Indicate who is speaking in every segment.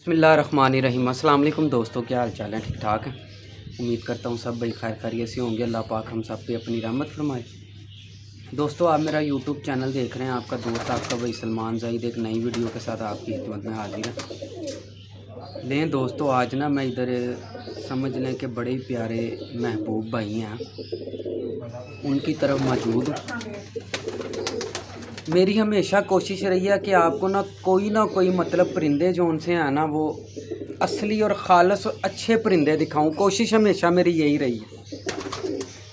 Speaker 1: बिस्मिल्लाहिर्रहमानिर्रहीम। अस्सलाम वालेकुम दोस्तों, क्या हाल चाल है? ठीक ठाक है। उम्मीद करता हूँ सब भाई खैर खैरियत से होंगे। अल्लाह पाक हम सब पे अपनी रहमत फरमाए। दोस्तों, आप मेरा यूट्यूब चैनल देख रहे हैं। आपका दोस्त आपका भाई सलमान ज़ाहिद एक नई वीडियो के साथ आपकी खिदमत में हाजिर है। लें दोस्तों, आज ना मैं इधर समझ लें कि बड़े ही प्यारे महबूब भाई हैं, उनकी तरफ मौजूद हूँ। मेरी हमेशा कोशिश रही है कि आपको ना कोई मतलब परिंदे जो उनसे हैं ना, वो असली और ख़ालस और अच्छे परिंदे दिखाऊं। कोशिश हमेशा मेरी यही रही है,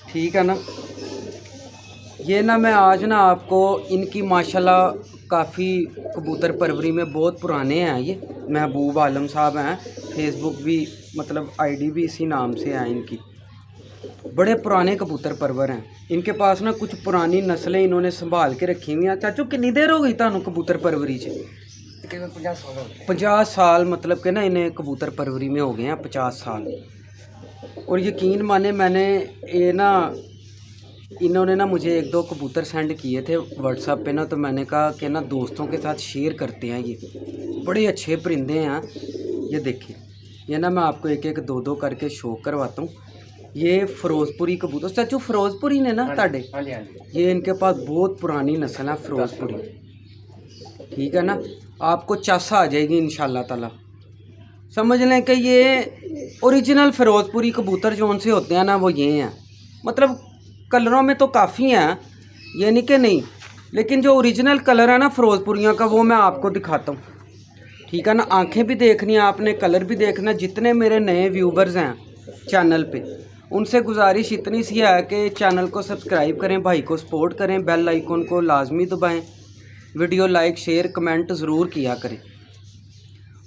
Speaker 1: ठीक है ना। ये ना मैं आज ना आपको इनकी माशाल्लाह काफ़ी कबूतर परवरी में बहुत पुराने हैं। ये महबूब आलम साहब हैं, फेसबुक भी मतलब आईडी भी इसी नाम से है इनकी। बड़े पुराने कबूतर परवर हैं इनके पास ना। कुछ पुरानी नस्लें इन्होंने संभाल के रखी हुई हैं। चाचू कितनी देर हो गई थानू कबूतर परवरी से?
Speaker 2: तकरीबन 50 साल हो गए।
Speaker 1: 50 साल मतलब कि ना इन्हें कबूतर परवरी में हो गए हैं 50 साल। और यकीन माने मैंने ये ना इन्होंने ना मुझे एक दो कबूतर सेंड किए थे व्हाट्सएप पे ना, तो मैंने कहा कि ना दोस्तों के साथ शेयर करते हैं। ये बड़े अच्छे परिंदे हैं। ये देखिए, ये ना मैं आपको एक एक दो दो करके शो करवाता हूँ। ये फिरोजपुरी कबूतर, चाचू फिरोजपुरी ने ना ताड़े।
Speaker 2: हाँ जी।
Speaker 1: ये इनके पास बहुत पुरानी नस्ल है फिरोजपुरी, ठीक है ना। आपको चासा आ जाएगी इंशाल्लाह ताला। समझ लें कि ये ओरिजिनल फिरोजपुरी कबूतर जो उनसे होते हैं ना, वो ये हैं। मतलब कलरों में तो काफ़ी हैं, ये नहीं कि नहीं, लेकिन जो ओरिजिनल कलर है ना फिरोजपुरियों का, वो मैं आपको दिखाता हूँ, ठीक है ना। आंखें भी देखनी है आपने, कलर भी देखना। जितने मेरे नए व्यूवर्स हैं चैनल पे, उनसे गुजारिश इतनी सी है कि चैनल को सब्सक्राइब करें, भाई को सपोर्ट करें, बेल आइकन को लाजमी दबाएं, वीडियो लाइक शेयर कमेंट ज़रूर किया करें।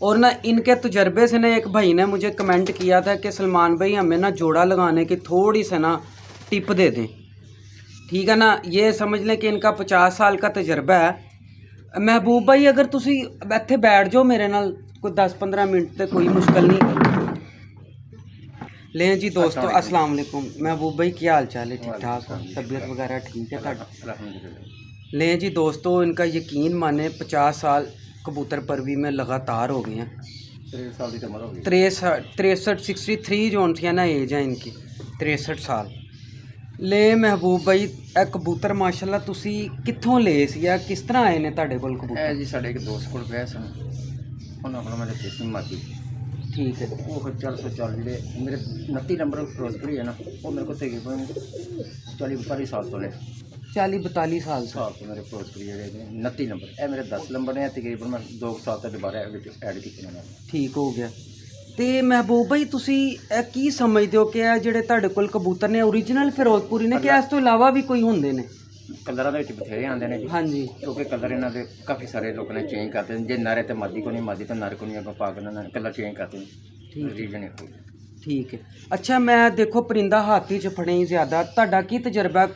Speaker 1: और ना इनके तजर्बे से ना एक भाई ने मुझे कमेंट किया था कि सलमान भाई हमें ना जोड़ा लगाने की थोड़ी सी ना टिप दे दें, ठीक है ना। ये समझ लें कि इनका 50 साल का तजर्बा है। महबूब भाई अगर तुसी इत्थे बैठ जाओ मेरे नाल कोई 10-15 मिनट ते कोई मुश्किल नहीं। लें जी दोस्तों, अस्सलाम वालेकुम। महबूब भाई क्या हाल चाल है? ठीक ठाक हो? तबीयत वगैरह ठीक है ताड़ी? लें जी दोस्तों, इनका यकीन माने 50 साल कबूतर परवी में लगातार हो गए हैं। 63 जो थी ना एज है इनकी, 63 साल। ले महबूब भाई ए कबूतर माशाल्लाह तुसी कित्थों ले सी या किस तरह आए ने ਤੁਹਾਡੇ ਕੋਲ कबूतर?
Speaker 2: जी साढ़े एक दोस्त को गए सन, उन्होंने अपना मेरे देसी माती
Speaker 1: ठीक है।
Speaker 2: वो 440 ਜਿਹੜੇ ਮੇਰੇ 29 ਨੰਬਰ ਫਿਰੋਜ਼ਪੁਰੀ ਹੈ ਨਾ, ਉਹ ਮੇਰੇ ਕੋਲ ਤਕਰੀਬਨ 40-42 ਸਾਲ ਤੋਂ ਨੇ।
Speaker 1: 40-42 साल से
Speaker 2: ਸਾਲ ਤੋਂ ਮੇਰੇ ਫਿਰੋਜ਼ਪੁਰੀ ਜਿਹੜੇ ਨੇ 29 ਨੰਬਰ। ਇਹ ਮੇਰੇ 10 ਨੰਬਰ ਨੇ। ਤਕਰੀਬਨ ਮੈਂ 2 ਸਾਲ ਤੋਂ ਦੁਬਾਰਾ ਵਿੱਚ ਐਡ ਕੀਤੇ ਨੇ।
Speaker 1: ठीक हो गया। ਤੇ महबूब भाई ਤੁਸੀਂ ਇਹ ਕੀ ਸਮਝਦੇ ਹੋ ਕਿ ਇਹ ਜਿਹੜੇ ਤੁਹਾਡੇ ਕੋਲ ਕਬੂਤਰ ਨੇ ओरिजिनल ਫਿਰੋਜ਼ਪੁਰੀ ਨੇ ਕਿ ਇਸ ਤੋਂ ਇਲਾਵਾ ਵੀ ਕੋਈ ਹੁੰਦੇ ਨੇ?
Speaker 2: ਕਲਰਾਂ ਦੇ ਵਿੱਚ ਬਥੇਰੇ ਆਉਂਦੇ ਨੇ ਜੀ।
Speaker 1: ਹਾਂਜੀ,
Speaker 2: ਕਿਉਂਕਿ ਕਲਰ ਇਹਨਾਂ ਦੇ ਕਾਫੀ ਸਾਰੇ ਲੋਕਾਂ ਨੇ ਚੇਂਜ ਕਰਦੇ ਨੇ। ਜੇ ਨਾਰੇ ਤੇ ਮਾਦੀ ਕੋ ਨਹੀਂ, ਮਾਦੀ ਤੇ ਨਾਰੇ ਕੋ ਨਹੀਂ, ਆਪਾਂ ਪਾ ਕੇ ਨਾ ਕਲਰ ਚੇਂਜ ਕਰਦੇ ਨੇ। ਰੀਜਨ ਹੈ ਕੋਈ।
Speaker 1: ठीक है। अच्छा मैं देखो परिंदा हाथी च फड़े ही ज़्यादा, ਤੁਹਾਡਾ ਕੀ ਤਜਰਬਾ?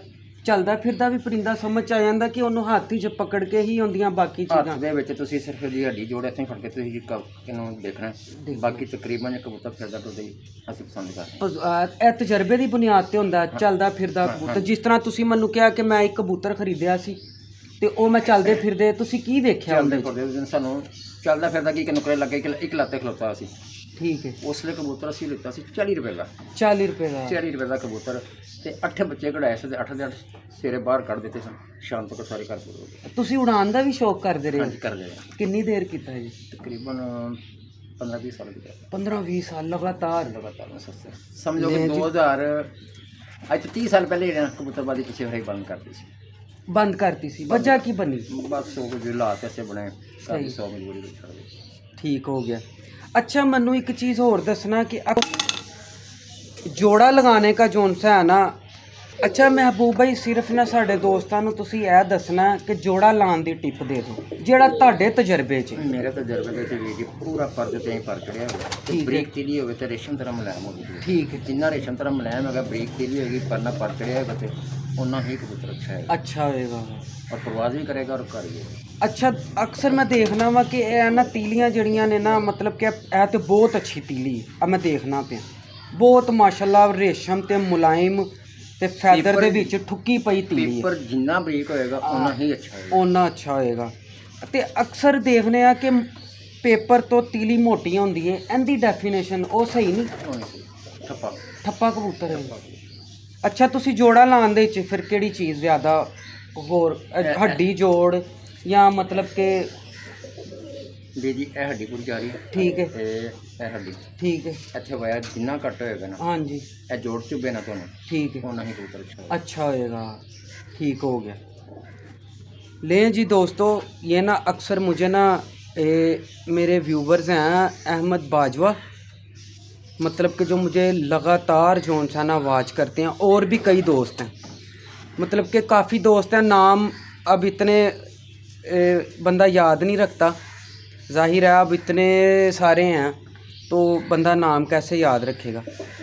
Speaker 1: ਚੱਲਦਾ ਫਿਰਦਾ ਵੀ ਪਰਿੰਦਾ ਸਮਝ ਆ ਜਾਂਦਾ ਕਿ ਉਹਨੂੰ ਹਾਥੀ 'ਚ ਪਕੜ ਕੇ ਹੀ ਹੁੰਦੀਆਂ ਬਾਕੀ
Speaker 2: ਹੱਥ
Speaker 1: ਚੀਜ਼ਾਂ?
Speaker 2: ਦੇ ਵਿੱਚ ਤੁਸੀਂ ਸਿਰਫ ਜੀ ਹੱਡੀ ਜੋੜ ਇੱਥੇ ਫੜ ਕੇ ਤੁਸੀਂ ਕਿਨੂੰ ਦੇਖਣਾ। ਬਾਕੀ ਤਕਰੀਬਨ ਕਬੂਤਰ ਫਿਰਦਾ ਤੁਸੀਂ ਅਸੀਂ ਪਸੰਦ ਕਰਦੇ।
Speaker 1: ਇਹ ਤਜਰਬੇ ਦੀ ਬੁਨਿਆਦ ਤੇ ਹੁੰਦਾ ਚੱਲਦਾ ਫਿਰਦਾ ਕਬੂਤਰ। ਜਿਸ ਤਰ੍ਹਾਂ ਤੁਸੀਂ ਮੈਨੂੰ ਕਿਹਾ ਕਿ ਮੈਂ ਇੱਕ ਕਬੂਤਰ ਖਰੀਦਿਆ ਸੀ ਤੇ ਉਹ ਮੈਂ ਚੱਲਦੇ ਫਿਰਦੇ, ਤੁਸੀਂ ਕੀ ਵੇਖਿਆ ਉਹਦੇ
Speaker 2: ਚੱਲਦੇ
Speaker 1: ਵਿੱਚ?
Speaker 2: ਫਿਰਦੇ ਉਸ ਦਿਨ ਸਾਨੂੰ ਚੱਲਦਾ ਫਿਰਦਾ ਕੀ ਨੁਕਰੇ ਲੱਗੇ ਕਿ ਇੱਕ ਲੱਤੇ ਖਲੋਤਾ ਸੀ।
Speaker 1: ਠੀਕ ਹੈ।
Speaker 2: ਉਸ ਲਈ ਕਬੂਤਰ ਅਸੀਂ ਲਿੱਤਾ ਸੀ 40 ਰੁਪਏ ਦਾ।
Speaker 1: 40 ਰੁਪਏ ਦਾ?
Speaker 2: 40 ਰੁਪਏ ਦਾ ਕਬੂਤਰ ਤੇ 8 ਬੱਚੇ ਕਢਾਏ ਸੀ ਤੇ 8 ਦੇ 8 ਸਵੇਰੇ ਬਾਹਰ ਕੱਢ ਦਿੱਤੇ ਸਨ, ਸ਼ਾਮ ਤੱਕ ਸਾਰੇ ਘਰ ਪੂਰੇ ਹੋ ਗਏ।
Speaker 1: ਤੁਸੀਂ ਉਡਾਨ ਦਾ ਵੀ ਸ਼ੌਕ ਕਰਦੇ ਰਹੇ?
Speaker 2: ਹਾਂਜੀ ਕਰਦੇ ਰਹੇ।
Speaker 1: ਕਿੰਨੀ ਦੇਰ ਕੀਤਾ ਜੀ?
Speaker 2: ਤਕਰੀਬਨ 15-20 ਸਾਲ ਕੀਤਾ।
Speaker 1: 15-20 ਸਾਲ ਲਗਾਤਾਰ?
Speaker 2: ਲਗਾਤਾਰ ਮੈਂ ਸਸਤੇ ਸਮਝੋ ਕਿ 2000 ਅੱਜ ਤੋਂ 30 ਸਾਲ ਪਹਿਲੇ ਜਿਹੜਾ ਕਬੂਤਰਬਾਜ਼ੀ ਪਿੱਛੇ ਹੋਈ ਬੰਦ ਕਰਦੀ ਸੀ।
Speaker 1: ਬੰਦ ਕਰਤੀ ਸੀ? ਵਜ੍ਹਾ ਕੀ ਬਣੀ?
Speaker 2: ਬਸ ਉਹ ਜੋ ਹਾਲਾਤ ਐਸੇ ਬਣੇ ਕਾਫੀ ਸੌ ਮਜਬੂਰੀ ਵਿੱਚ ਛੱਡ ਦਿੱਤੀ।
Speaker 1: ਠੀਕ ਹੋ ਗਿਆ। अच्छा मनु एक चीज़ और दसना कि जोड़ा लगाने का जोन सा है ना। अच्छा महबूब भाई सिर्फ ना साढ़े दोस्तों ਨੂੰ ਤੁਸੀਂ ਇਹ ਦੱਸਣਾ ਕਿ ਜੋੜਾ ਲਾਉਣ ਦੀ ਟਿਪ ਦੇ ਦਿਓ ਜਿਹੜਾ ਤੁਹਾਡੇ ਤਜਰਬੇ 'ਚ।
Speaker 2: ਮੇਰੇ ਤਜਰਬੇ ਦੇ ਵਿੱਚ ਵੀ ਪੂਰਾ ਪਰਦੇ ਤੇ ਹੀ ਪਰ ਚੜਿਆ ਹੋਵੇ, ਬਰੀਕ ਤੀਲੀ ਹੋਵੇ ਤੇ ਰੇਸ਼ਮ ਤਰ੍ਹਾਂ ਮੁਲਾਇਮ ਹੋਵੇ।
Speaker 1: ਠੀਕ ਹੈ।
Speaker 2: ਜਿੰਨਾ ਰੇਸ਼ਮ ਤਰ੍ਹਾਂ ਮੁਲਾਇਮ ਹੈਗਾ, ਬਰੀਕ ਤੀਲੀ ਹੋਏਗੀ, ਪਰਨਾ ਪਰ ਚੜਿਆ ਹੋਏਗਾ ਤੇ ਉਹਨਾਂ ਹੀ ਕਬੂਤਰ ਅੱਛਾ ਹੈ।
Speaker 1: अच्छा होएगा
Speaker 2: और परवाज भी करेगा और कर भी।
Speaker 1: अच्छा अक्सर मैं देखना वा कि ਇਹ ਨਾ ਤੀਲੀਆਂ ਜਿਹੜੀਆਂ ਨੇ ਨਾ, ਮਤਲਬ ਕਿ ਇਹ ਤੇ ਬਹੁਤ ਅੱਛੀ ਤੀਲੀ ਆ। ਮੈਂ ਦੇਖਣਾ ਪਿਆ ਬਹੁਤ ਮਾਸ਼ਾਅੱਲਾ ਰੇਸ਼ਮ ਤੇ ਮੁਲਾਇਮ ਤੇ ਫੈਦਰ ਦੇ ਵਿੱਚ ਠੁੱਕੀ ਪਈ ਤੀਲੀ ਹੈ।
Speaker 2: ਪੇਪਰ ਜਿੰਨਾ ਬਰੀਕ ਹੋਏਗਾ ਉਨਾ ਹੀ ਅੱਛਾ ਹੋਏਗਾ।
Speaker 1: ਉਹਨਾਂ ਅੱਛਾ ਹੋਏਗਾ। ਤੇ ਅਕਸਰ ਦੇਖਨੇ ਆ ਕਿ पेपर तो तीली मोटी होंदी है, इनकी डेफिनेशन वो सही नहीं।
Speaker 2: होनी सी ठप्पा
Speaker 1: ठप्पा कबूतर है। अच्छा तुसी जोड़ा लाने दे फिर केड़ी चीज़ ज़्यादा होर हड्डी जोड़ या मतलब के
Speaker 2: भी जी ਇਹ ਹੱਡੀ ਪੂਰੀ ਜਾ ਰਹੀ ਹੈ
Speaker 1: ठीक है
Speaker 2: ਇਹ ਹੱਡੀ
Speaker 1: ठीक है
Speaker 2: ਇੱਥੇ ਵਾਇਆ ਜਿੰਨਾ ਕੱਟ ਹੋਏਗਾ ਨਾ
Speaker 1: हाँ जी
Speaker 2: ਇਹ ਜੋੜ ਚੁੱਬੇ ਨਾ ਤੁਹਾਨੂੰ
Speaker 1: ठीक है
Speaker 2: ਉਹਨਾਂ ਹੀ ਕਬੂਤਰ अच्छा होगा।
Speaker 1: अच्छा होएगा, ठीक हो गया। लें जी दोस्तों, ये ना अक्सर मुझे ना मेरे व्यूवर्स हैं अहमद बाजवा, मतलब कि जो मुझे लगातार जोन सा ना आवाज़ करते हैं, और भी कई दोस्त हैं, मतलब कि काफ़ी दोस्त हैं, नाम अब इतने बंदा याद नहीं रखता, जाहिर है अब इतने सारे हैं तो बंदा नाम कैसे याद रखेगा।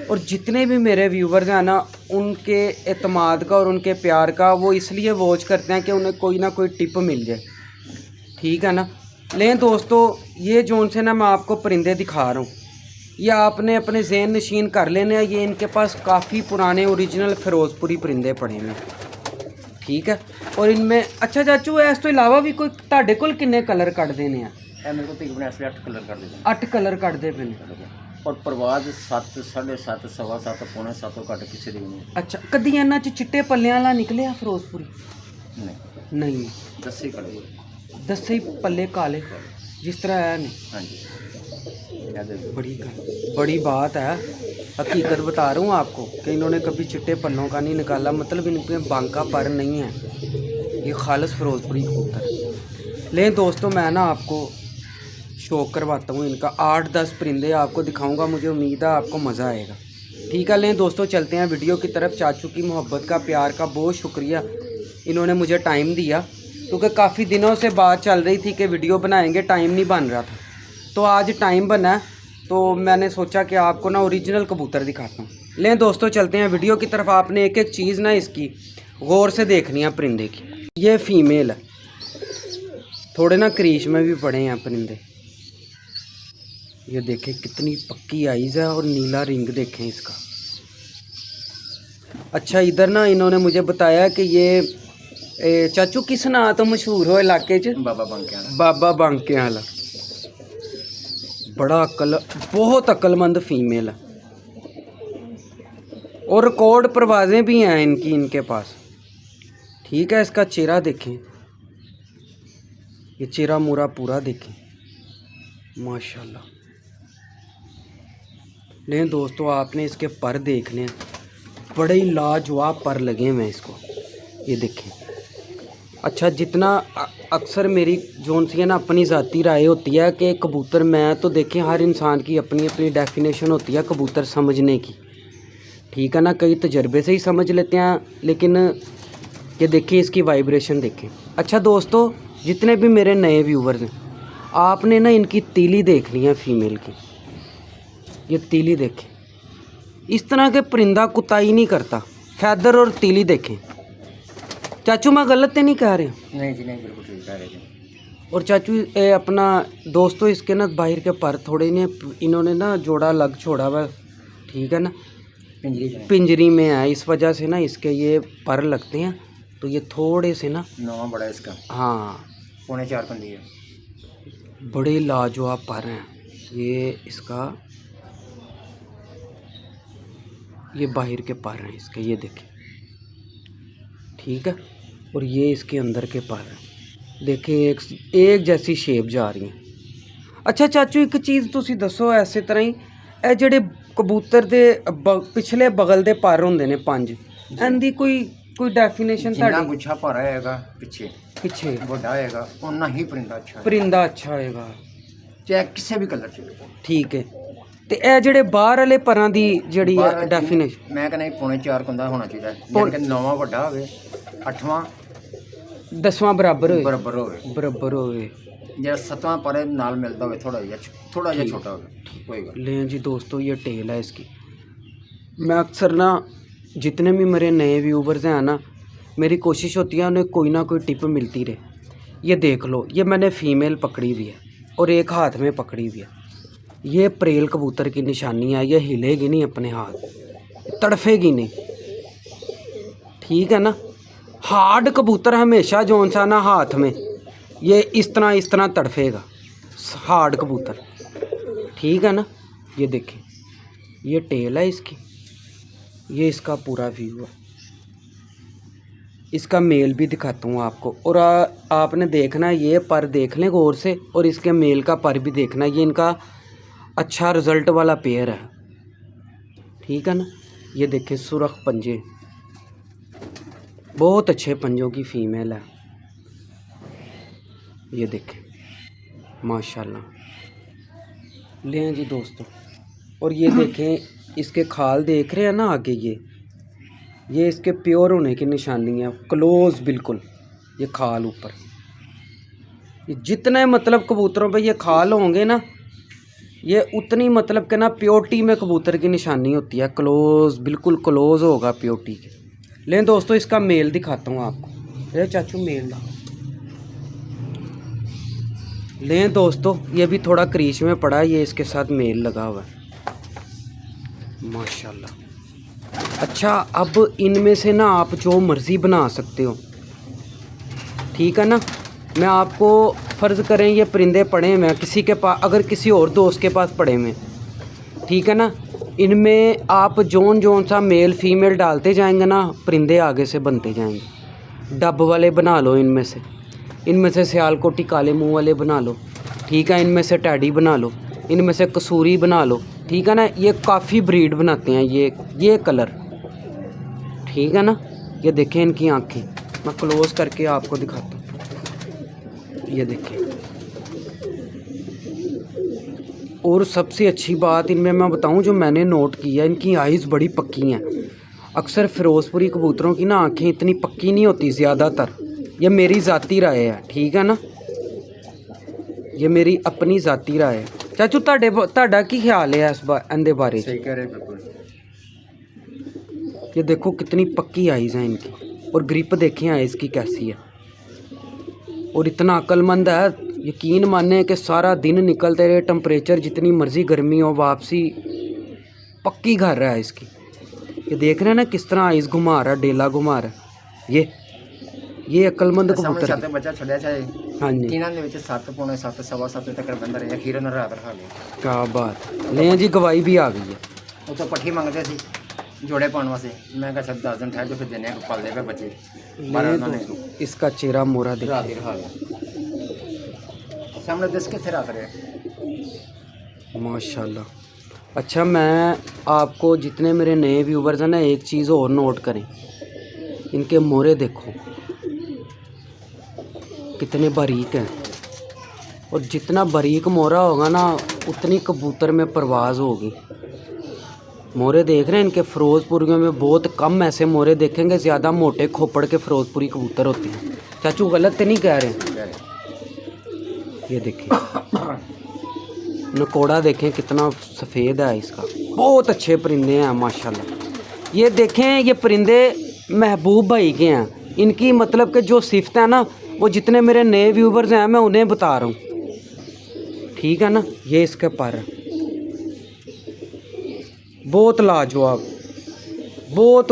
Speaker 1: और जितने भी मेरे व्यूवर्स हैं ना, उनके एतमाद का और उनके प्यार का वो इसलिए वॉच करते हैं कि उन्हें कोई ना कोई टिप मिल जाए, ठीक है ना। लें दोस्तों, ये जोन से ना मैं आपको परिंदे दिखा रहा हूँ, ये आपने अपने ज़हन नशीन कर लेने हैं। ये इनके पास काफ़ी पुराने ओरिजिनल फिरोज़पुरी परिंदे पड़े हैं, ठीक है। और इनमें अच्छा चाचू इस तो इलावा भी कोई ਤੁਹਾਡੇ ਕੋਲ किन्ने कलर कट देने हैं?
Speaker 2: ਇਹ ਮੇਰੇ ਕੋਲ ਤਕਰੀਬਨ ਇਸ ਵੇਲੇ 8 ਕਲਰ ਕਰ ਦਿੱਤੇ
Speaker 1: 8 कलर कट दे पे ने।
Speaker 2: ਔਰ ਪ੍ਰਵਾਦ 7 7:30 ਸਵਾ 7 ਪੌਣੇ 7 ਤੋਂ ਘੱਟ ਕਿਸੇ ਦੀ ਵੀ ਨਹੀਂ।
Speaker 1: अच्छा कदी इन्हां च चिट्टे पल्लियां वाला निकलिया फिरोजपुरी?
Speaker 2: ਨਹੀਂ
Speaker 1: नहीं,
Speaker 2: ਦੱਸੇ ਕੜੇ
Speaker 1: दसे ही पल्ले काले जिस तरह है नहीं।
Speaker 2: ਹਾਂਜੀ
Speaker 1: बड़ी बात है, हकीकत बता रहा हूँ आपको कि इन्होंने कभी चिट्टे पल्लों का नहीं निकाला, मतलब इनके बांका पर नहीं है, ये खालस फिरोजपुरी कबूतर है। लें दोस्तों, मैं ना आपको शौक करवाता हूँ इनका, 8-10 परिंदे आपको दिखाऊंगा, मुझे उम्मीद है आपको मज़ा आएगा, ठीक है। लें दोस्तों, चलते हैं वीडियो की तरफ। चाचू की मोहब्बत का, प्यार का बहुत शुक्रिया, इन्होंने मुझे टाइम दिया, क्योंकि काफ़ी दिनों से बात चल रही थी कि वीडियो बनाएंगे, टाइम नहीं बन रहा था, तो आज टाइम बना, तो मैंने सोचा कि आपको ना ओरिजिनल कबूतर दिखाता हूँ। लें दोस्तों, चलते हैं वीडियो की तरफ। आपने एक एक चीज़ ना इसकी गौर से देखनी है परिंदे की। ये फीमेल है, थोड़े ना क्रीच में भी पड़े हैं परिंदे, ये देखें कितनी पक्की आइज़ है, और नीला रिंग देखें इसका। अच्छा, इधर ना इन्होंने मुझे बताया कि ये चाचू किस नाम तो मशहूर हो इलाके च?
Speaker 2: ਬਾਬਾ ਬੰਕਿਆਂ ਦਾ।
Speaker 1: बाबा बांके वाला। बड़ा बहुत अक्लमंद फीमेल है, और रिकॉर्ड परवाज़ें भी हैं इनके पास, ठीक है। इसका चेहरा देखें, ये चेहरा मूरा पूरा देखें, माशाल्लाह। लेकिन दोस्तों, आपने इसके पर देखने हैं, बड़े ही लाजवाब पर लगे हुए हैं इसको, ये देखें। अच्छा, जितना अक्सर मेरी जोन सी है ना अपनी ज़ाती राय होती है कि कबूतर, मैं तो देखें हर इंसान की अपनी अपनी डेफिनेशन होती है कबूतर समझने की, ठीक है ना। कई तजर्बे से ही समझ लेते हैं, लेकिन ये देखिए इसकी वाइब्रेशन देखें। अच्छा दोस्तों, जितने भी मेरे नए व्यूवर्स हैं, आपने ना इनकी तीली देखनी है फीमेल की, ये तीली देखें, इस तरह के परिंदा कुताई नहीं करता। फैदर और तीली देखें। चाचू मैं गलत तो नहीं कह रहे?
Speaker 2: नहीं जी, नहीं, बिल्कुल ठीक कह रहे जी।
Speaker 1: और चाचू अपना दोस्तों, इसके ना बाहर के पर थोड़े ने इन्होंने ना जोड़ा अलग छोड़ा हुआ, ठीक है ना, पिंजरी में है, इस वजह से ना इसके ये पर लगते हैं, तो ये थोड़े से ना
Speaker 2: नवा बड़ा इसका,
Speaker 1: हाँ,
Speaker 2: 3.25 पंदी है,
Speaker 1: बड़े लाजवाब पर हैं ये। इसका ये बाहर के पर हैं इसके, ये देखें, ठीक है। और ये इसके अंदर के पर हैं, देखें एक जैसी शेप जा रही है। अच्छा चाचू, एक चीज़ तुसी दसो, ऐसे तरह ही ਇਹ ਜਿਹੜੇ कबूतर दे पिछले बगल दे पर होंदे ने 5, इनदी कोई डेफिनेशन
Speaker 2: जिन्ना
Speaker 1: ਤੁਹਾਡੀ?
Speaker 2: गुच्छा भरा होएगा
Speaker 1: पिछे
Speaker 2: बड़ा होएगा उतना ही परिंदा अच्छा है,
Speaker 1: परिंदा अच्छा होएगा,
Speaker 2: चाहे किसी भी कलर च।
Speaker 1: ठीक है। ਤੇ ਇਹ ਜਿਹੜੇ ਬਾਹਰ ਵਾਲੇ ਪਰਾਂ ਦੀ ਜਿਹੜੀ ਡੈਫੀਨੇਸ਼ਨ,
Speaker 2: ਮੈਂ ਕਹਿੰਦਾ 4.25 ਕੰਦਾ ਹੋਣਾ ਚਾਹੀਦਾ, ਜਿਵੇਂ ਕਿ 9ਵਾਂ ਵੱਡਾ ਹੋਵੇ, 8ਵਾਂ
Speaker 1: 10ਵਾਂ ਬਰਾਬਰ ਹੋਵੇ,
Speaker 2: ਬਰਾਬਰ ਹੋਵੇ, ਜਾਂ 7ਵਾਂ ਪਰੇ ਨਾਲ ਮਿਲਦਾ ਹੋਵੇ, ਥੋੜਾ ਜਿਹਾ ਛੋਟਾ ਹੋਵੇ, ਕੋਈ ਗੱਲ।
Speaker 1: लें जी दोस्तों, ये टेल है इसकी। मैं अक्सर ना जितने भी मेरे नए व्यूवर्स हैं ना, मेरी कोशिश होती है उन्हें कोई ना कोई टिप मिलती रहे। ये देख लो, ये मैंने फ़ीमेल पकड़ी हुई है और एक हाथ में पकड़ी हुई है, ये प्रेल कबूतर की निशानी है, ये हिलेगी नहीं अपने हाथ, तड़फेगी नहीं, ठीक है ना। हार्ड कबूतर हमेशा जोन सा ना हाथ में ये इस तरह तड़फेगा, हार्ड कबूतर, ठीक है ना। ये देखें, ये टेल है इसकी, ये इसका पूरा व्यू है। इसका मेल भी दिखाता हूँ आपको, और आपने देखना ये पर देख लें गौर से, और इसके मेल का पर भी देखना। ये इनका अच्छा रिज़ल्ट वाला पेयर है, ठीक है ना। ये देखें सुरख पंजे, बहुत अच्छे पंजों की फ़ीमेल है। ये देखें माशाल्लाह। लें जी दोस्तों, और ये देखें इसके खाल देख रहे हैं ना आगे, ये इसके प्योर होने की निशानी है, क्लोज बिल्कुल। ये खाल ऊपर, ये जितने मतलब कबूतरों पे ये खाल होंगे ना, ये उतनी मतलब कि ना प्योरिटी में कबूतर की निशानी होती है। क्लोज, बिल्कुल क्लोज होगा प्योरिटी के। लें दोस्तों इसका मेल दिखाता हूँ आपको। ये चाचू मेल ला। लें दोस्तों, ये भी थोड़ा क्रीच में पड़ा है, ये इसके साथ मेल लगा हुआ है माशाल्लाह। अच्छा, अब इनमें से ना आप जो मर्ज़ी बना सकते हो, ठीक है ना। मैं आपको फ़र्ज़ करें ये परिंदे पड़े हुए हैं किसी के पास, अगर किसी और दोस्त के पास पड़े हुए, ठीक है ना, इनमें आप जोन सा मेल फीमेल डालते जाएंगे ना, परिंदे आगे से बनते जाएंगे। डब वाले बना लो इनमें से सियालकोटी काले मुंह वाले बना लो, ठीक है। इनमें से टैडी बना लो, इनमें से कसूरी बना लो, ठीक है ना। ये काफ़ी ब्रीड बनाते हैं ये कलर, ठीक है ना। ये देखें इनकी आँखें, मैं क्लोज करके आपको दिखाता हूँ। ये देखें, और सबसे अच्छी बात इनमें मैं बताऊं जो मैंने नोट किया, इनकी आइज़ बड़ी पक्की हैं। अक्सर फिरोज़पुरी कबूतरों की ना आँखें इतनी पक्की नहीं होती ज़्यादातर। ये मेरी ज़ाती राय है, ठीक है ना, ये मेरी अपनी ज़ाती राय है। चाचू ਤੁਹਾਡਾ की ख्याल है इस इनके बारे?
Speaker 2: सही कह रहे बिल्कुल।
Speaker 1: ये देखो कितनी पक्की आइज़ हैं इनकी, और ग्रिप देखें आइज़ की कैसी है। और इतना अक्लमंद है, यकीन माने कि सारा दिन निकलते रहे, टेम्परेचर जितनी मर्ज़ी गर्मी हो, वापसी पक्की घर रहा है इसकी। ये देख रहे हैं ना किस तरह आइज़ घुमा रहा है, डेला घुमा रहा है। ये अक्लमंद कबूतर
Speaker 2: सामने बच्चा छड़िया चाहे
Speaker 1: हाँ जी,
Speaker 2: तीन ਦੇ ਵਿੱਚ 7 ਪੌਣੇ 7 ਸਵਾ 7 ਤੱਕ ਬੰਦਾ ਰਿਹਾ ਖੀਰੇ ਨਾਲ ਰਾਤ ਰਖਾ ਲਿਆ।
Speaker 1: क्या बात। लें जी गवाही भी आ गई है।
Speaker 2: ਉਹ ਤੋਂ ਪੱਠੀ ਮੰਗਦੇ ਸੀ जोड़े पाने वास्ते, मैं कहा सब 10 दिन ठहर जो फिर देने पाल पे बच्चे।
Speaker 1: लें दोस्तों, इसका चेहरा मोरा देखिए,
Speaker 2: रात ही रखा लिया सामने दस कितने रात रहे
Speaker 1: माशाल्लाह। अच्छा, मैं आपको जितने मेरे नए व्यूवर्स हैं ना, एक चीज़ और नोट करें, इनके मोरे देखो कितने बारीक हैं, और जितना बारीक मोरा होगा ना उतनी कबूतर में परवाज़ होगी। मोरे देख रहे हैं इनके, फिरोज़पुरियों में बहुत कम ऐसे मोरे देखेंगे, ज़्यादा मोटे खोपड़ के फिरोज़पुरी कबूतर होते हैं। चाचू गलत तो नहीं कह रहे हैं? ये देखिए नकोड़ा देखें कितना सफ़ेद है इसका, बहुत अच्छे परिंदे हैं माशाल्लाह। ये देखें, ये परिंदे महबूब भाई के हैं। इनकी मतलब कि जो सिफत है ना, वो जितने मेरे नए व्यूवर्स हैं मैं उन्हें बता रहा हूँ, ठीक है ना। ये इसके पर बहुत लाजवाब, बहुत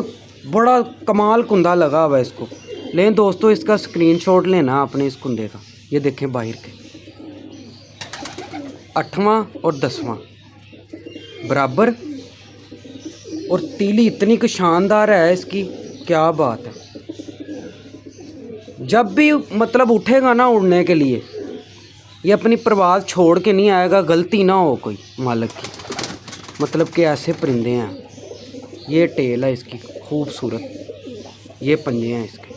Speaker 1: बड़ा कमाल कुंदा लगा हुआ है इसको। लेकिन दोस्तों इसका स्क्रीनशॉट लेना आपने इस कुंदे का। ये देखें बाहर के 8वां और 10वां बराबर, और तीली इतनी कि शानदार है इसकी, क्या बात है। जब भी मतलब उठेगा ना उड़ने के लिए, ये अपनी परवाज़ छोड़ के नहीं आएगा, गलती ना हो कोई मालिक की, मतलब कि ऐसे परिंदे हैं। ये टेल है इसकी खूबसूरत, ये पंजे हैं इसके।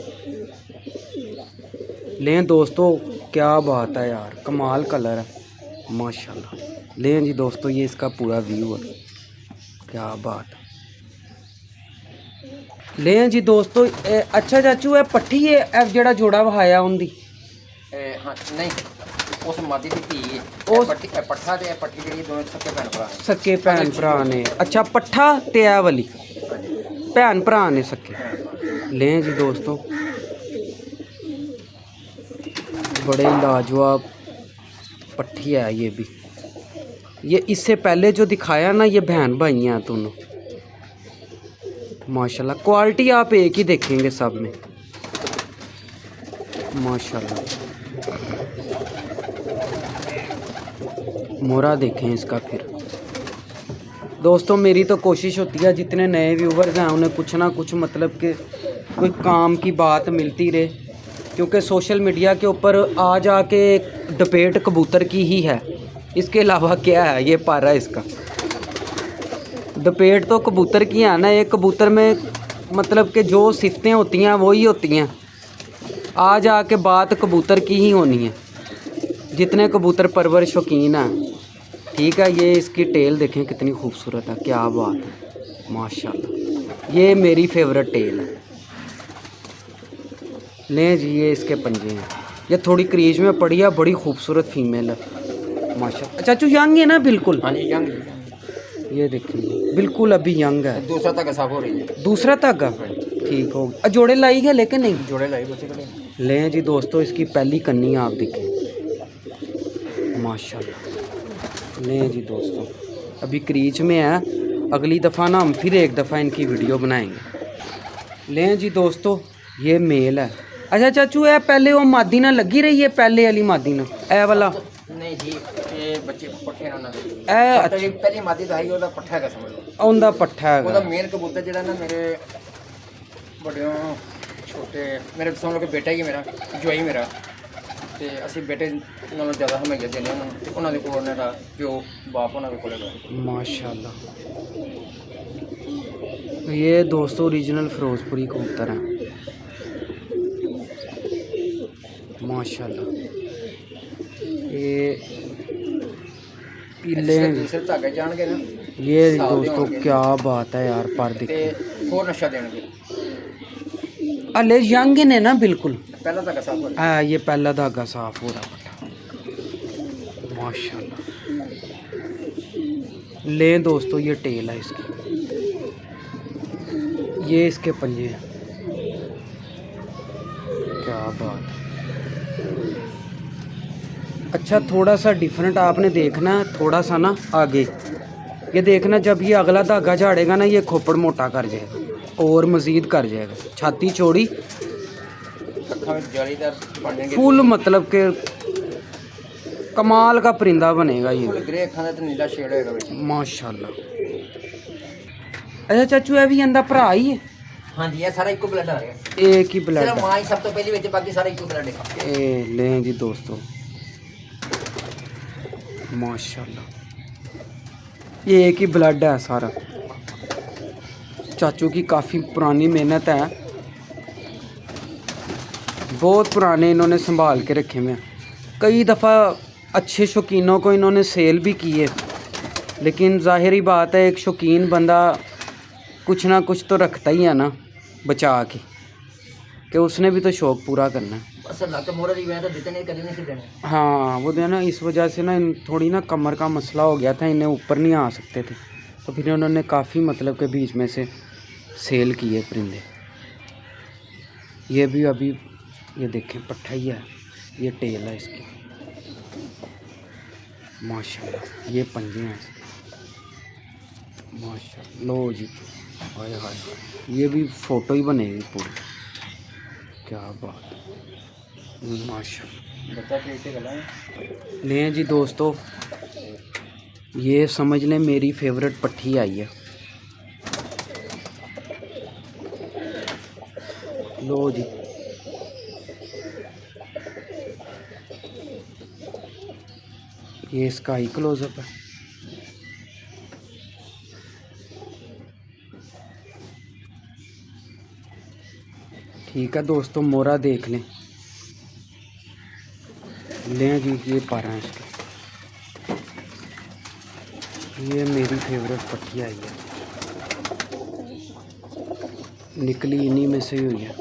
Speaker 1: लें दोस्तों, क्या बात है यार, कमाल कलर है माशाल्लाह। लें जी दोस्तों, ये इसका पूरा व्यू है, क्या बात है। लें जी दोस्तों, अच्छा चाचू ये पट्ठी है जेड़ा जोड़ा वहाया उनकी?
Speaker 2: हाँ नहीं, उस मादी की धी
Speaker 1: उस
Speaker 2: पट्ठा ते पट्टी जेह्ड़ी दोनों सक्के भैन भरा ने।
Speaker 1: सक्के भैन भरा ने। अच्छा, पट्ठा ते ऐ वाली भैन भरा ने सक्के। लें जी दोस्तों, बड़े लाजवाब पट्ठी है ये भी। ये इससे पहले जो दिखाया ना, ये बहन भाई हैं दोनों माशाल्लाह। क्वालिटी आप एक ही देखेंगे सब में माशाल्लाह। मोहरा देखें इसका। फिर दोस्तों मेरी तो कोशिश होती है जितने नए व्यूवर्स हैं उन्हें कुछ ना कुछ मतलब कि कोई काम की बात मिलती रहे, क्योंकि सोशल मीडिया के ऊपर आ जाके डिबेट कबूतर की ही है, इसके अलावा क्या है। ये पारा इसका डिबेट तो कबूतर की है ना। एक कबूतर में मतलब कि जो सिफतें होती हैं वही होती हैं, आ जाके बात कबूतर की ही होनी है, जितने कबूतर परवर शौकीन हैं। ठीक है, ये इसकी टेल देखें कितनी खूबसूरत है, क्या बात है माशाल्लाह। ये मेरी फेवरेट टेल है। लें जी, ये इसके पंजे हैं, ये थोड़ी क्रीज में पड़ी है, बड़ी खूबसूरत फीमेल है माशाल्लाह। चाचू यंग है ना बिल्कुल?
Speaker 2: हाँ जी यंग।
Speaker 1: ये देखिए बिल्कुल अभी यंग है।
Speaker 2: दूसरा धागा साफ हो रही है।
Speaker 1: दूसरा धागा ठीक हो। जोड़े लाई है लेकिन नहीं
Speaker 2: जोड़े लाई बच्चे को।
Speaker 1: लें जी दोस्तों, इसकी पहली कन्नी आप देखें माशाल्लाह। लें जी दोस्तों, अभी क्रीच में है, अगली दफ़ा ना हम फिर एक दफ़ा इनकी वीडियो बनाएंगे। लें जी दोस्तों, ये मेल है। अच्छा चाचू, है पहले वो मादी ना लगी रही है, पहले वाली मादी ना ए वाला
Speaker 2: नहीं जी, ये बच्चे पट्ठे ना
Speaker 1: ए
Speaker 2: पहली मादी तो है ਉਹਦਾ ਪੱਠਾ ਹੈਗਾ ਸਮਝ ਲਓ।
Speaker 1: ਉਹਦਾ ਪੱਠਾ ਹੈਗਾ।
Speaker 2: ਉਹਦਾ ਮੇਨ ਕਬੂਤਰ ਜਿਹੜਾ ਨਾ ਮੇਰੇ ਵੱਡਿਆਂ ਛੋਟੇ ਮੇਰੇ ਸਮਝ ਲਓ ਕਿ ਬੇਟਾ ਹੀ ਮੇਰਾ ਜਵਾਈ ਮੇਰਾ, ਤੇ ਅਸੀਂ ਬੇਟੇ ਨਾਲੋਂ ਜ਼ਿਆਦਾ ਹਮੇਸ਼ਾ ਦਿੰਦੇ ਉਹਨਾਂ ਨੂੰ, ਤੇ ਉਹਨਾਂ ਦੇ ਕੋਲ ਉਹਨਾਂ ਦਾ ਪਿਓ ਬਾਪ ਉਹਨਾਂ ਦੇ ਕੋਲ ਹੈਗਾ
Speaker 1: माशाल्लाह। ये दोस्तों ओरिजिनल फिरोजपुरी कबूतर हैं माशाल्लाह। ये पीले
Speaker 2: दूसरे धागे जाणगे ना।
Speaker 1: ये दोस्तों क्या बात है यार, पर
Speaker 2: ਤੇ
Speaker 1: देखिए
Speaker 2: ਹੋਰ ਨਸ਼ਾ ਦੇਣਗੇ।
Speaker 1: अले यंग ने ना बिल्कुल।
Speaker 2: ਪਹਿਲਾ ਧਾਗਾ ਸਾਫ ਹੋ ਰਿਹਾ।
Speaker 1: हाँ, ये पहला धागा साफ हो रहा पट्टा माशाल्लाह। ले दोस्तों, ये टेल है इसकी, ये इसके पंजे हैं, क्या बात है। अच्छा, थोड़ा सा डिफरेंट आपने देखना है, थोड़ा सा ना आगे ये देखना, जब ये अगला धागा झाड़ेगा ना, ये खोपड़ मोटा कर जाएगा और मज़ीद कर जाएगा, छाती चौड़ी फुल, मतलब के कमाल का परिंदा बनेगा ये
Speaker 2: ग्रे खाना तो नीला शेड होएगा
Speaker 1: माशाल्लाह। अच्छा चाचू, ये भी अंदा भरा ही है?
Speaker 2: हाँ जी, ये सारा इको ब्लड आ रहा है।
Speaker 1: एक ही ब्लड
Speaker 2: सिर्फ मां ही सब तो पहली ਵਿੱਚ बाकी सारा इको ब्लड है।
Speaker 1: ए लें जी दोस्तों माशाल्लाह, ये एक ही ब्लड है सारा। चाचू की काफ़ी पुरानी मेहनत है, बहुत पुराने इन्होंने संभाल के रखे हुए हैं। कई दफ़ा अच्छे शौकीनों को इन्होंने सेल भी किए, लेकिन ज़ाहिरी बात है एक शौकीन बंदा कुछ ना कुछ तो रखता ही है ना बचा के, कि उसने भी तो शौक़ पूरा करना है।
Speaker 2: बस अल्लाह के मोहर दी मैं तो देते नहीं, कभी नहीं देने।
Speaker 1: हाँ, वो देना, इस वजह से ना थोड़ी ना कमर का मसला हो गया था, इन्हें ऊपर नहीं आ सकते थे, तो फिर उन्होंने काफ़ी मतलब के बीच में से सेल किए परिंदे। ये भी अभी ये देखें पट्ठा ही है, ये टेल है इसकी माशाल्लाह। ये पंजे हैं इसके माशाल्लाह। लो जी, हाय हाय, ये भी फ़ोटो ही बनेगी पूरी, क्या बात है माशाल्लाह।
Speaker 2: बच्चा कैसे गला है।
Speaker 1: लें जी दोस्तों, ये समझ लें मेरी फेवरेट पट्ठी आई है। लो जी, ये इसका ही क्लोजअप है। ठीक है दोस्तों, मोरा देख लें। लें जी, ये पारा है इसके, ये मेरी फेवरेट पट्टी आई है, निकली इन्हीं में से ही हुई है।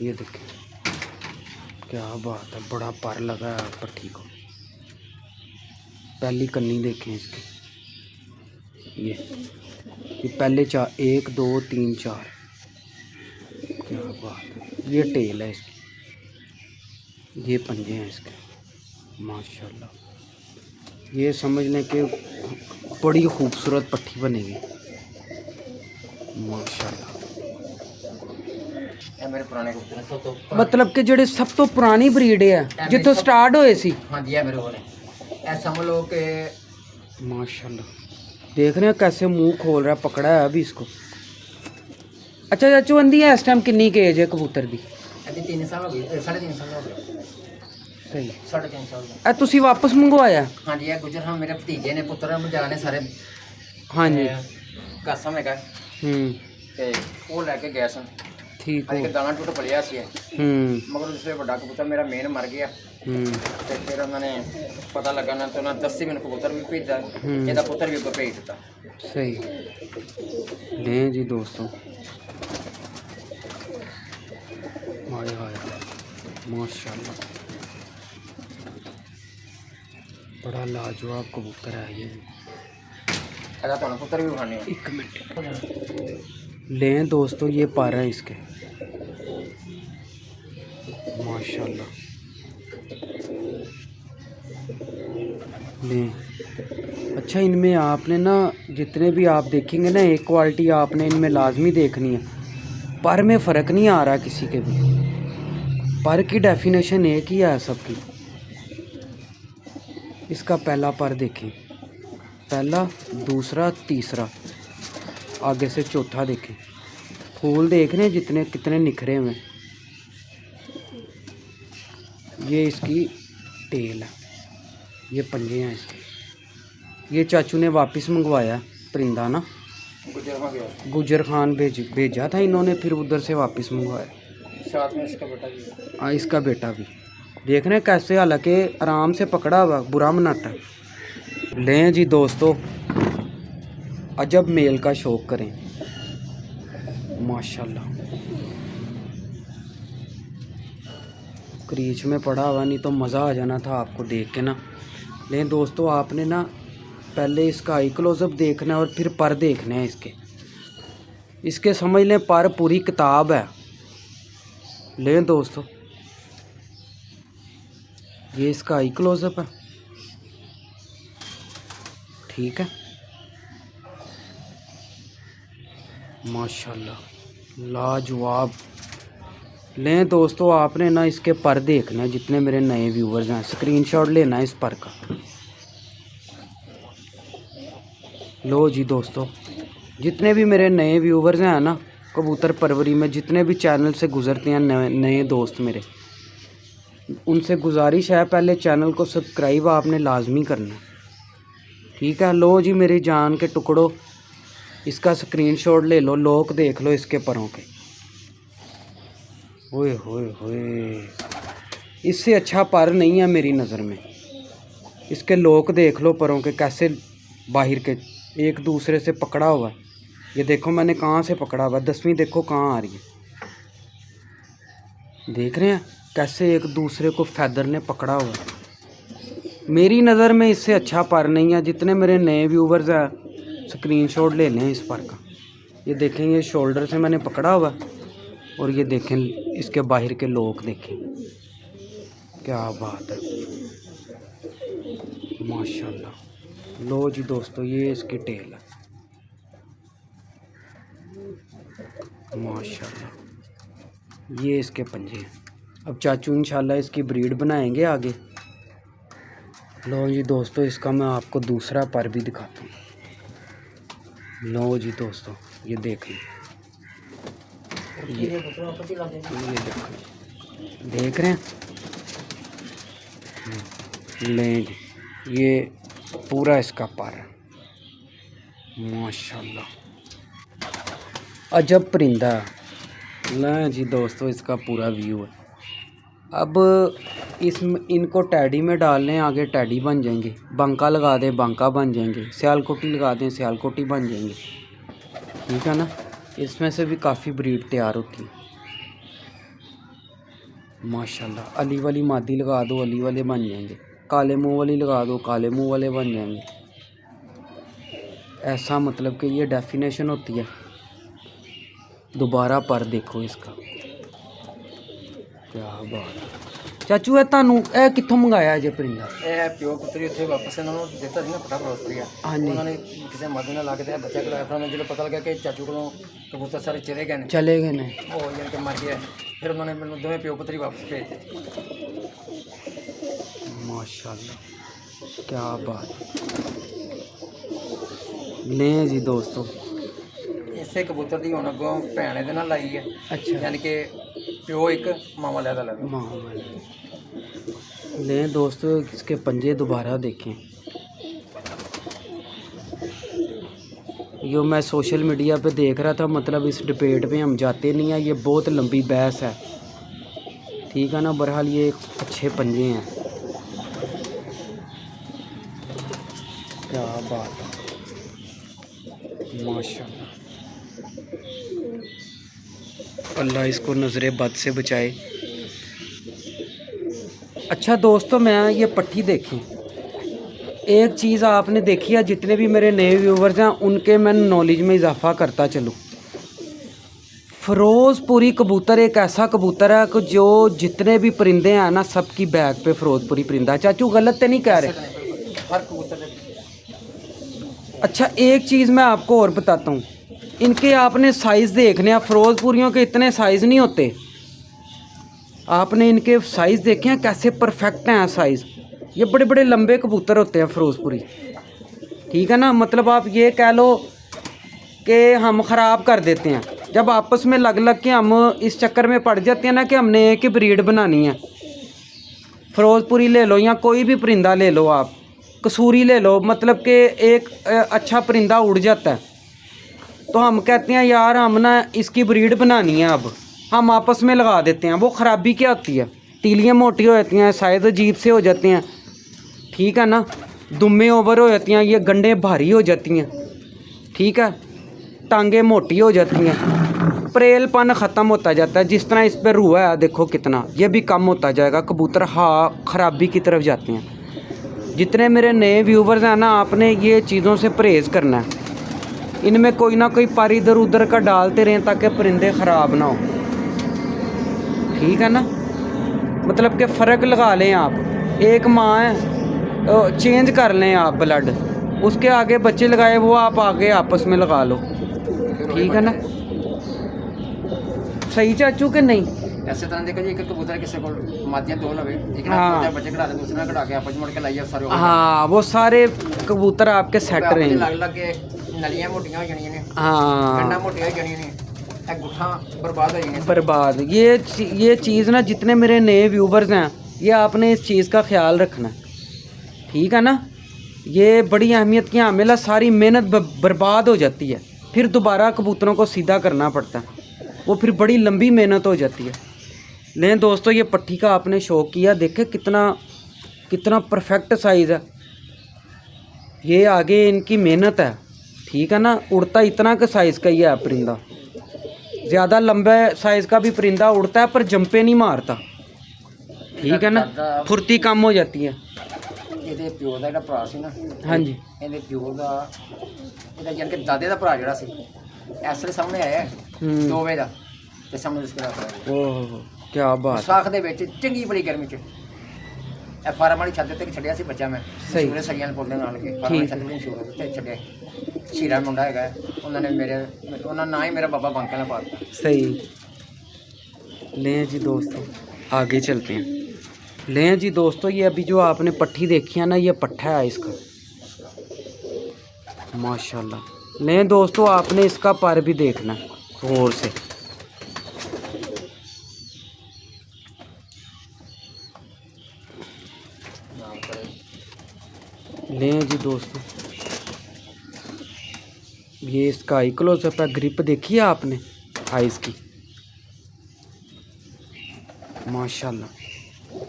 Speaker 1: ये देखें क्या बात है, बड़ा पर लगा है पट्टी को। पहली कन्नी देखें इसकी, ये पहले 4, 1 2 3 4, क्या बात है। ये टेल है इसकी, ये पंजे हैं इसके माशाल्लाह। ये समझ लें कि बड़ी खूबसूरत पट्टी बनेगी माशाल्लाह।
Speaker 2: ਇਹ ਮੇਰੇ ਪੁਰਾਣੇ ਕਬੂਤਰ ਨੇ, ਸਭ ਤੋਂ
Speaker 1: मतलब कि ਜਿਹੜੇ सब तो पुरानी ब्रीड है जितों स्टार्ट होए सी।
Speaker 2: हाँ जी, ये मेरे कोल है। ऐसा समझ लो कि
Speaker 1: माशाल्लाह देख रहे हैं कैसे मुंह खोल रहा है, पकड़ा है अभी इसको। अच्छा चाचू आंदी है इस टाइम किन्नी के एज है कबूतर की?
Speaker 2: अभी 3 साल हो गए, 3.5 साल हो गए,
Speaker 1: सही।
Speaker 2: 3.5 साल हो गए।
Speaker 1: ए तुसी वापस मंगवाया?
Speaker 2: हाँ जी, ये गुजर हाँ मेरे भतीजे ने पुत्र मुझा ने सारे
Speaker 1: हाँ जी।
Speaker 2: कासम है ਤੇ ਉਹ ਲੈ ਕੇ ਗਿਆ ਸਨ।
Speaker 1: ठीक
Speaker 2: ਇੱਕ
Speaker 1: हो।
Speaker 2: ਦਾਣਾ ਟੁੱਟ ਪਲਿਆ ਸੀ ਮਗਰ ਉਸਲੇ ਵੱਡਾ ਕਬੂਤਰ ਮੇਰਾ ਮੇਨ ਮਰ ਗਿਆ ਤੇ ਫਿਰ ਉਹਨਾਂ ਨੇ ਪਤਾ ਲੱਗਾ ਨਾ ਤੇ ਉਹਨਾਂ ਦੱਸੀ ਮੈਨੂੰ ਕਬੂਤਰ ਵੀ ਭੇਜਦਾ ਇਹਦਾ ਪੁੱਤਰ ਵੀ ਅੱਗੇ ਭੇਜ ਦਿੱਤਾ।
Speaker 1: सही ले जी दोस्तों, हाय हाय माशाल्लाह बड़ा लाजवाब कबूतर है ये।
Speaker 2: ਇਹਦਾ ਤੁਹਾਨੂੰ ਪੁੱਤਰ ਵੀ ਵਿਖਾਣੇ ਆ।
Speaker 1: एक मिनट लें दोस्तों, ये पर है इसके माशाल्लाह लें। अच्छा इनमें आपने ना जितने भी आप देखेंगे ना, एक क्वालिटी आपने इनमें लाजमी देखनी है, पर में फ़र्क नहीं आ रहा किसी के भी, पर की डेफिनेशन एक ही है सबकी। इसका पहला पर देखें, पहला दूसरा तीसरा, आगे से चौथा देखें, फूल देख रहे हैं जितने कितने निखरे हुए। ये इसकी टेल है, ये पंजे हैं इसके। ये चाचू ने वापस मंगवाया परिंदा ना, गुजर खान भेजा था इन्होंने, फिर उधर से वापस मंगवाया।
Speaker 2: साथ में इसका बेटा भी।
Speaker 1: हाँ इसका बेटा भी देख रहे हैं कैसे, हालांकि आराम से पकड़ा हुआ, बुरा मनाटा। लें जी दोस्तों, अजब मेल का शौक करें माशाल्लाह। क्रीच में पड़ा हुआ, नहीं तो मज़ा आ जाना था आपको देख के ना। लेकिन दोस्तों आपने ना पहले इसका आई क्लोजअप देखना है और फिर पर देखने हैं इसके समझ लें पर पूरी किताब है। लें दोस्तों, ये इसका आई क्लोजअप है, ठीक है माशाल्लाह लाजवाब। लें दोस्तों, आपने ना इसके पर देखना है, जितने मेरे नए व्यूवर्स हैं स्क्रीनशॉट लेना है इस पर का। लो जी दोस्तों, जितने भी मेरे नए व्यूवर्स हैं ना कबूतर परवरी में, जितने भी चैनल से गुज़रते हैं नए दोस्त मेरे, उनसे गुजारिश है पहले चैनल को सब्सक्राइब आपने लाजमी करना, ठीक है। लो जी मेरी जान के टुकड़ों, इसका स्क्रीनशॉट ले लो, लोक देख लो इसके परों के, ओए होए होए, इससे अच्छा पर नहीं है मेरी नज़र में। इसके लोक देख लो परों के कैसे बाहर के एक दूसरे से पकड़ा हुआ है। ये देखो मैंने कहाँ से पकड़ा हुआ है, 10वीं देखो कहाँ आ रही है, देख रहे हैं कैसे एक दूसरे को फैदर ने पकड़ा हुआ है। मेरी नज़र में इससे अच्छा पर नहीं है। जितने मेरे नए व्यूवर्स हैं स्क्रीनशॉट ले लें इस पर का। ये देखें, ये शोल्डर से मैंने पकड़ा हुआ है और ये देखें इसके बाहर के लोक देखें, क्या बात है माशाल्लाह। लो जी दोस्तों, ये इसकी टेल है माशाल्लाह, ये इसके पंजे हैं। अब चाचू इंशाल्लाह इसकी ब्रीड बनाएंगे आगे। लो जी दोस्तों, इसका मैं आपको दूसरा पर भी दिखाता हूँ। लो जी दोस्तों, ये देखें, ये देखो, देख रहे हैं, लें जी, ये पूरा इसका पर है माशाल्लाह, अजब परिंदा है। लें जी दोस्तों, इसका पूरा व्यू है। अब इनको टैडी में डाल लें, आगे टैडी बन जाएंगे, बंका लगा दें बंका बन जाएंगे, सियालकोटी लगा दें सियालकोटी बन जाएंगे, ठीक है ना। इसमें से भी काफ़ी ब्रीड तैयार होती है माशाल्लाह। अली वाली मादी लगा दो, अली वाले बन जाएंगे, काले मुंह वाली लगा दो, काले मुंह वाले बन जाएंगे। ऐसा मतलब कि ये डेफिनेशन होती है। दोबारा पर देखो इसका, क्या बात है। चाचू है तानू ए कित्थों मंगाया जे परिंदा?
Speaker 2: ਇਹ ਪਿਓ ਪੁੱਤਰੀ ਉੱਥੇ ਵਾਪਸ ਇਹਨਾਂ ਨੂੰ ਦਿੱਤਾ ਸੀ ਨਾ ਪਟਾ ਫਰੋਸਟਰੀਆ।
Speaker 1: ਹਾਂਜੀ।
Speaker 2: ਉਹਨਾਂ ਨੇ ਕਿਸੇ ਮਦਦ ਨਾਲ ਲਾ ਕੇ ਤੇ ਬੱਚਾ ਕਰਾਇਆ। ਫਿਰ ਉਹਨਾਂ ਜਦੋਂ ਪਤਾ ਲੱਗਾ ਕਿ ਚਾਚੂ ਕੋਲੋਂ ਕਬੂਤਰ ਸਾਰੇ ਚਲੇ ਗਏ ਨੇ,
Speaker 1: चले गए ने
Speaker 2: ਉਹ ਯਾਨੀ ਕਿ ਮਰ ਗਿਆ, ਫਿਰ ਉਹਨਾਂ ਨੇ ਮੈਨੂੰ ਦੋਵੇਂ ਪਿਓ ਪੁੱਤਰੀ ਵਾਪਸ ਭੇਜ ਦਿੱਤੇ।
Speaker 1: माशाल्लाह। क्या बात। लें जी दोस्तों,
Speaker 2: ਇਸੇ ਕਬੂਤਰ ਦੀ ਹੁਣ ਅੱਗੋਂ ਭੈਣ ਇਹਦੇ ਨਾਲ ਲਾਈ ਹੈ।
Speaker 1: अच्छा
Speaker 2: ਯਾਨੀ ਕਿ ਪਿਓ ਇੱਕ ਮਾਮਾ ਲੈਦਾ ਲੱਗਾ।
Speaker 1: मामा। लें दोस्तों, इसके पंजे दोबारा देखें। यो मैं सोशल मीडिया पे देख रहा था, मतलब इस डिबेट में हम जाते नहीं हैं, ये बहुत लंबी बहस है, ठीक है ना। बहरहाल ये अच्छे पंजे हैं। क्या बात है, माशाल्लाह। अल्लाह इसको नज़रे बद से बचाए। अच्छा दोस्तों, मैं ये पट्टी देखी, एक चीज़ आपने देखी है, जितने भी मेरे नए व्यूवर्स हैं उनके मैं नॉलेज में इजाफा करता चलूँ। फ़िरोज़पुरी कबूतर एक ऐसा कबूतर है कि जो जितने भी परिंदे हैं ना, सबकी बैग पे फ़िरोज़पुरी परिंदा। चाचू गलत तो नहीं कह रहे?
Speaker 2: हर कबूतर।
Speaker 1: अच्छा, एक चीज़ मैं आपको और बताता हूँ, इनके आपने साइज़ देखने हैं, फ़िरोज़पुरियों के इतने साइज़ नहीं होते। आपने इनके साइज़ देखे हैं कैसे परफेक्ट हैं साइज़। ये बड़े बड़े लंबे कबूतर होते हैं फ़िरोज़पुरी, ठीक है ना। मतलब आप ये कह लो कि हम ख़राब कर देते हैं, जब आपस में लग लग के हम इस चक्कर में पड़ जाते हैं ना कि हमने एक ही ब्रीड बनानी है। फ़िरोज़पुरी ले लो या कोई भी परिंदा ले लो, आप कसूरी ले लो, मतलब कि एक अच्छा परिंदा उड़ जाता है तो हम कहते हैं यार हम ना इसकी ब्रीड बनानी है, अब हम आपस में लगा देते हैं। वो ख़राबी क्या होती है? तीलियाँ मोटी हो जाती हैं, साइज़ अजीब से हो जाते हैं, ठीक है ना। दुम्मे ओवर हो जाती हैं, ये गंडे भारी हो जाती हैं, ठीक है। टांगे मोटी हो जाती हैं, प्रेलपन ख़त्म होता जाता है। जिस तरह इस पर रुआ है देखो कितना, ये भी कम होता जाएगा। कबूतर हाँ ख़राबी की तरफ जाते हैं। जितने मेरे नए व्यूवर्स हैं ना, आपने ये चीज़ों से परहेज़ करना है। इनमें कोई ना कोई पर इधर उधर का डालते रहें ताकि परिंदे ख़राब ना हो, ठीक है ना। मतलब कि फ़र्क लगा लें आप, एक माँ है चेंज कर लें आप ब्लड, उसके आगे बच्चे लगाए वो आप आगे आपस में लगा लो, ठीक है ना। सही चाचू कि नहीं?
Speaker 2: ऐसे तरह देखो जी, एक कबूतर किसी को मादियां दो लवे, एक ना
Speaker 1: हाँ।
Speaker 2: बच्चे कढ़ा ले, दूसरा कढ़ा के आपस में मुड़ के लाइए सारे।
Speaker 1: हाँ, वो सारे कबूतर आपके सेट रहेंगे।
Speaker 2: लग लग के नलियां मोटियां हो जानियां ने,
Speaker 1: हाँ
Speaker 2: गंडा मोटियां हो जानियां ने, एक गुठा बर्बाद हो जाएंगे।
Speaker 1: बर्बाद। ये चीज़ ना, जितने मेरे नए व्यूवर्स हैं, ये आपने इस चीज़ का ख्याल रखना है, ठीक है ना। ये बड़ी अहमियत की हामिल है, सारी मेहनत बर्बाद हो जाती है, फिर दोबारा कबूतरों को सीधा करना पड़ता है, वो फिर बड़ी लंबी मेहनत हो जाती है। लेकिन दोस्तों, ये पट्टी का आपने शौक किया, देखे कितना परफेक्ट साइज़ है। ये आगे इनकी मेहनत है, ठीक है ना। उड़ता इतना के साइज़ का ही है परिंदा, ज़्यादा लंबे साइज़ का भी परिंदा उड़ता है पर जंपे नहीं मारता, ठीक है ना। फुर्ती कम हो जाती है।
Speaker 2: ਇਹਦੇ ਪਿਓ ਦਾ ਜਿਹੜਾ ਭਰਾ ਸੀ ਨਾ,
Speaker 1: ਹਾਂਜੀ,
Speaker 2: ਇਹਦੇ ਪਿਓ ਦਾ ਇਹਦਾ ਯਾਨੀ ਕਿ ਦਾਦੇ ਦਾ ਭਰਾ ਜਿਹੜਾ ਸੀ, ਇਸ ਵੇਲੇ ਸਾਹਮਣੇ ਆਇਆ ਹੈ, 2 ਵਜੇ ਦਾ, ਤੇ ਸਾਹਮਣੇ ਰਿਸ਼ਤੇਦਾਰ ਆਇਆ।
Speaker 1: ओह क्या बात।
Speaker 2: ਸਾਖ ਦੇ ਵਿੱਚ ਚੰਗੀ ਬੜੀ ਗਰਮੀ 'ਚ ਇਹ ਫਾਰਮ ਵਾਲੀ ਛੱਤ ਤੇ ਛੱਡਿਆ ਸੀ ਬੱਚਾ ਮੈਂ,
Speaker 1: ਸਹੀ।
Speaker 2: ਸੂਰੇ ਸਰੀਆਂ ਦੇ ਪੁੱਲੇ ਨਾਲ ਕੇ ਫਾਰਮ ਵਾਲੀ ਛੱਤ ਤੇ ਸ਼ੂਰ ਤੇ ਛੱਡਿਆ। ਸ਼ੀਰਾ ਮੁੰਡਾ ਹੈਗਾ, ਉਹਨਾਂ ਨੇ ਉਹਨਾਂ ਨਾਂ ਹੀ ਮੇਰਾ ਬਾਬਾ ਬਾਂਕੇ ਨਾਲ ਪਾ ਦਿੱਤਾ।
Speaker 1: सही। लें जी दोस्तों, आगे चलते हैं। लें जी दोस्तों, ये अभी जो आपने पट्टी देखी है ना, ये पट्ठा है इसका, माशाल्लाह। लें दोस्तों, आपने इसका पर भी देखना है गौर से। लें जी दोस्तों, ये इसका आई क्लोजअप है, ग्रिप देखी है आपने आइस की, माशाल्लाह।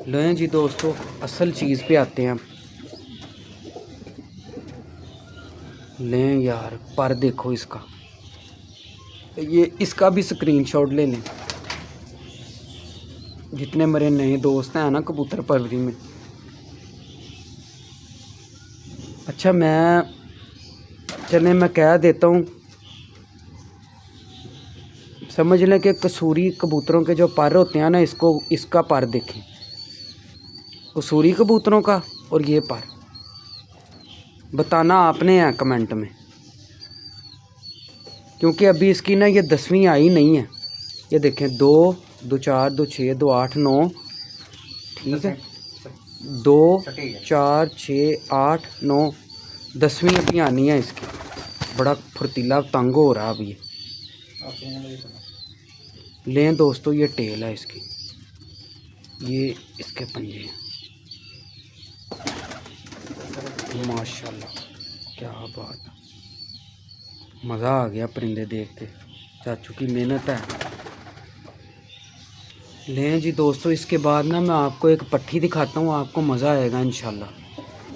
Speaker 1: लें जी दोस्तों, असल चीज़ पे आते हैं। लें यार, पर देखो इसका, ये इसका भी स्क्रीनशॉट ले लें। जितने मेरे नए दोस्त हैं ना कबूतर परवरी में। अच्छा, मैं कह देता हूँ, समझ लें कि कसूरी कबूतरों के जो पर होते हैं ना, इसका पर देखें, कसूरी कबूतरों का, और ये पर बताना आपने है कमेंट में, क्योंकि अभी इसकी ना ये 10वीं आई नहीं है। ये देखें, 2 2 4 2 6 2 8 9, ठीक है, 2
Speaker 2: सटी है।
Speaker 1: 4 6 8 9 10वीं अभी आनी है इसकी। बड़ा फुर्तीला तंग हो रहा अब ये। लें दोस्तों ये टेल है इसकी, ये इसके पंजे हैं। माशाल्लाह क्या बात, मज़ा आ गया परिंदे देख के। चाचू की मेहनत है। लें जी दोस्तों, इसके बाद ना मैं आपको एक पट्ठी दिखाता हूँ, आपको मज़ा आएगा इंशाल्लाह।